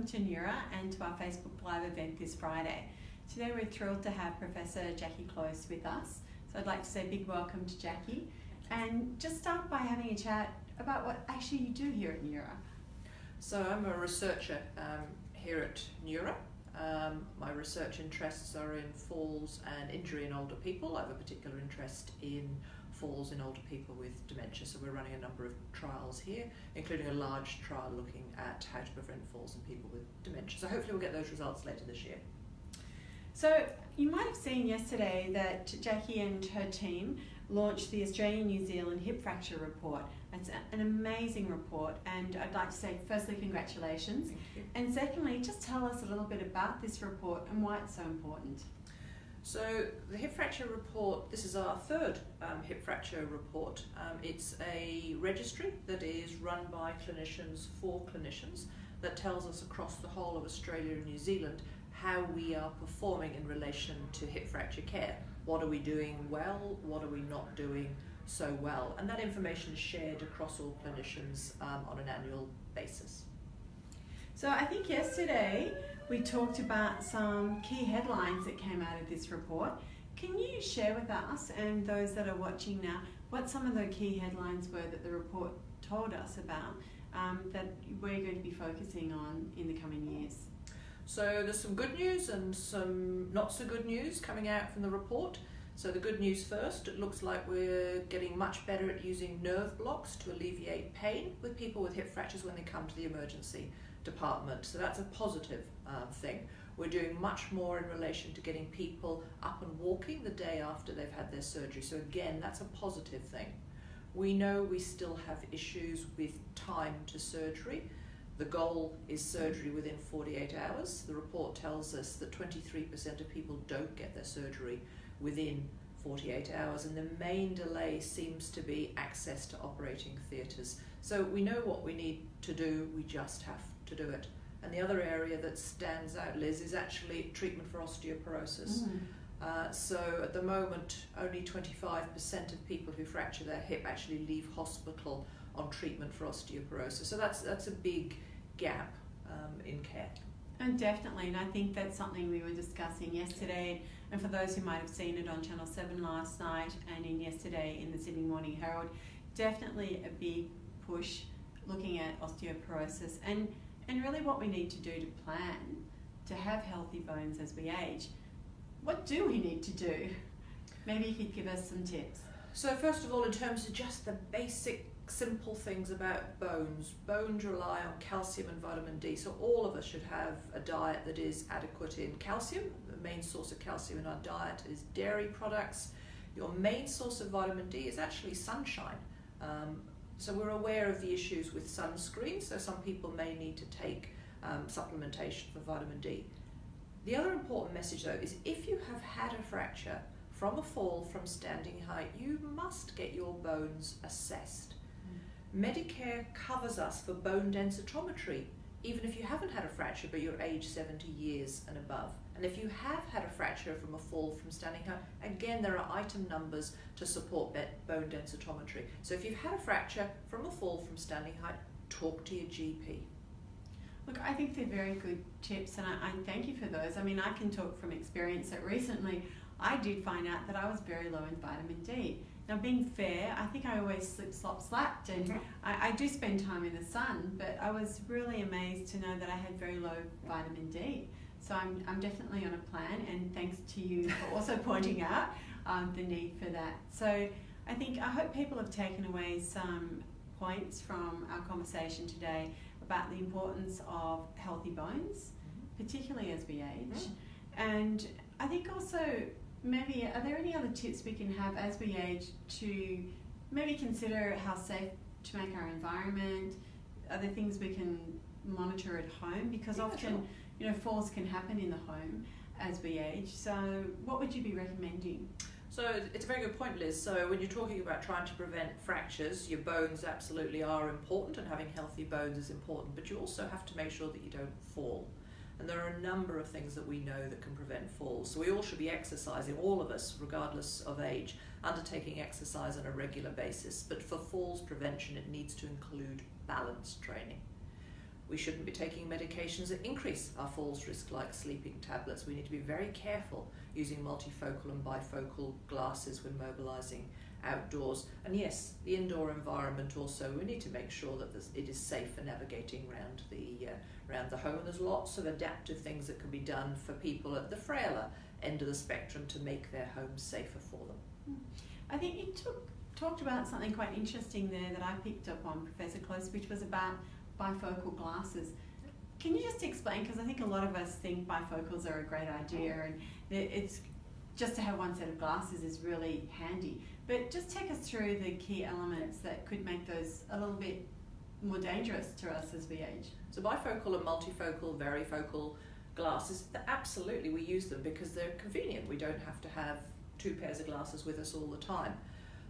To NeuRA and to our Facebook Live event this Friday. Today we're thrilled to have Professor Jackie Close with us. So I'd like to say a big welcome to Jackie and just start by having a chat about what actually you do here at NeuRA. So I'm a researcher here at NeuRA. My research interests are in falls and injury in older people. I have a particular interest in falls in older people with dementia, so we're running a number of trials here, including a large trial looking at how to prevent falls in people with dementia. So hopefully we'll get those results later this year. So you might have seen yesterday that Jackie and her team launched the Australian-New Zealand Hip Fracture Report. It's an amazing report, and I'd like to say firstly congratulations. Thank you. And secondly, just tell us a little bit about this report and why it's so important. So the hip fracture report, this is our third hip fracture report. It's a registry that is run by clinicians for clinicians that tells us across the whole of Australia and New Zealand how we are performing in relation to hip fracture care. What are we doing well? What are we not doing so well? And that information is shared across all clinicians on an annual basis. So I think yesterday we talked about some key headlines that came out of this report. Can you share with us and those that are watching now what some of the key headlines were that the report told us about that we're going to be focusing on in the coming years? So there's some good news and some not so good news coming out from the report. So the good news first, it looks like we're getting much better at using nerve blocks to alleviate pain with people with hip fractures when they come to the emergency department. So that's a positive thing. We're doing much more in relation to getting people up and walking the day after they've had their surgery. So again, that's a positive thing. We know we still have issues with time to surgery. The goal is surgery within 48 hours. The report tells us that 23% of people don't get their surgery within 48 hours, and the main delay seems to be access to operating theatres. So we know what we need to do, we just have to do it. And the other area that stands out, Liz, is actually treatment for osteoporosis. So at the moment, only 25% of people who fracture their hip actually leave hospital on treatment for osteoporosis. So that's a big gap in care. And definitely, and I think that's something we were discussing yesterday, and for those who might have seen it on Channel 7 last night and in yesterday in the Sydney Morning Herald, definitely a big push looking at osteoporosis and really what we need to do to plan to have healthy bones as we age. What do we need to do? Maybe you could give us some tips. So first of all, in terms of just the basic simple things about bones rely on calcium and vitamin D, so all of us should have a diet that is adequate in calcium. The main source of calcium in our diet is dairy products. Your main source of vitamin D is actually sunshine. So we're aware of the issues with sunscreen, so some people may need to take supplementation for vitamin D. The other important message though is if you have had a fracture from a fall from standing height, you must get your bones assessed. Medicare covers us for bone densitometry, even if you haven't had a fracture but you're age 70 years and above. And if you have had a fracture from a fall from standing height, again there are item numbers to support bone densitometry. So if you've had a fracture from a fall from standing height, talk to your GP. Look, I think they're very good tips, and I thank you for those. I mean, I can talk from experience that recently I did find out that I was very low in vitamin D. Now, being fair, I think I always slip-slop-slapped, and I do spend time in the sun, but I was really amazed to know that I had very low vitamin D. So I'm definitely on a plan, and thanks to you for also pointing out the need for that. So I hope people have taken away some points from our conversation today about the importance of healthy bones, particularly as we age. And I think also, maybe, are there any other tips we can have as we age to maybe consider how safe to make our environment? Are there things we can monitor at home? Because often, falls can happen in the home as we age. So what would you be recommending? So it's a very good point, Liz. So when you're talking about trying to prevent fractures, your bones absolutely are important, and having healthy bones is important, but you also have to make sure that you don't fall. And there are a number of things that we know that can prevent falls. So we all should be exercising, all of us, regardless of age, undertaking exercise on a regular basis. But for falls prevention, it needs to include balance training. We shouldn't be taking medications that increase our falls risk, like sleeping tablets. We need to be very careful using multifocal and bifocal glasses when mobilising outdoors. And yes, the indoor environment also, we need to make sure that it is safe for navigating around the home. And there's lots of adaptive things that can be done for people at the frailer end of the spectrum to make their homes safer for them. I think you talked about something quite interesting there that I picked up on, Professor Close, which was about bifocal glasses. Can you just explain, because I think a lot of us think bifocals are a great idea and it's just to have one set of glasses is really handy, but just take us through the key elements that could make those a little bit more dangerous to us as we age. So bifocal and multifocal, varifocal glasses, absolutely we use them because they're convenient. We don't have to have two pairs of glasses with us all the time.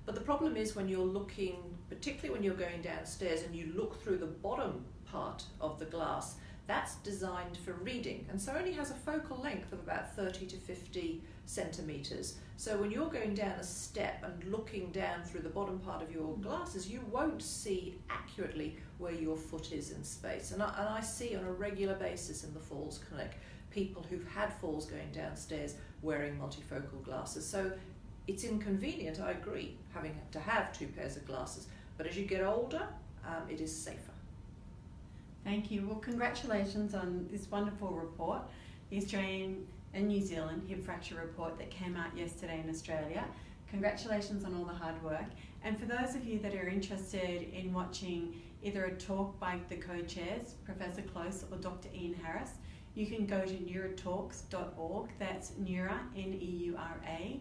But the problem is when you're looking, particularly when you're going downstairs and you look through the bottom part of the glass, that's designed for reading and so only has a focal length of about 30 to 50 centimetres. So when you're going down a step and looking down through the bottom part of your glasses, you won't see accurately where your foot is in space. And I see on a regular basis in the falls clinic people who've had falls going downstairs wearing multifocal glasses. So it's inconvenient, I agree, having to have two pairs of glasses, but as you get older, it is safer. Thank you. Well, congratulations on this wonderful report, the Australian and New Zealand hip fracture report that came out yesterday in Australia. Congratulations on all the hard work. And for those of you that are interested in watching either a talk by the co-chairs, Professor Close or Dr. Ian Harris, you can go to neurotalks.org. That's NeuRA, N-E-U-R-A,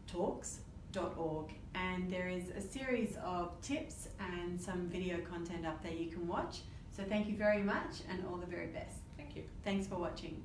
talks.org. And there is a series of tips and some video content up there you can watch. So thank you very much and all the very best. Thank you. Thanks for watching.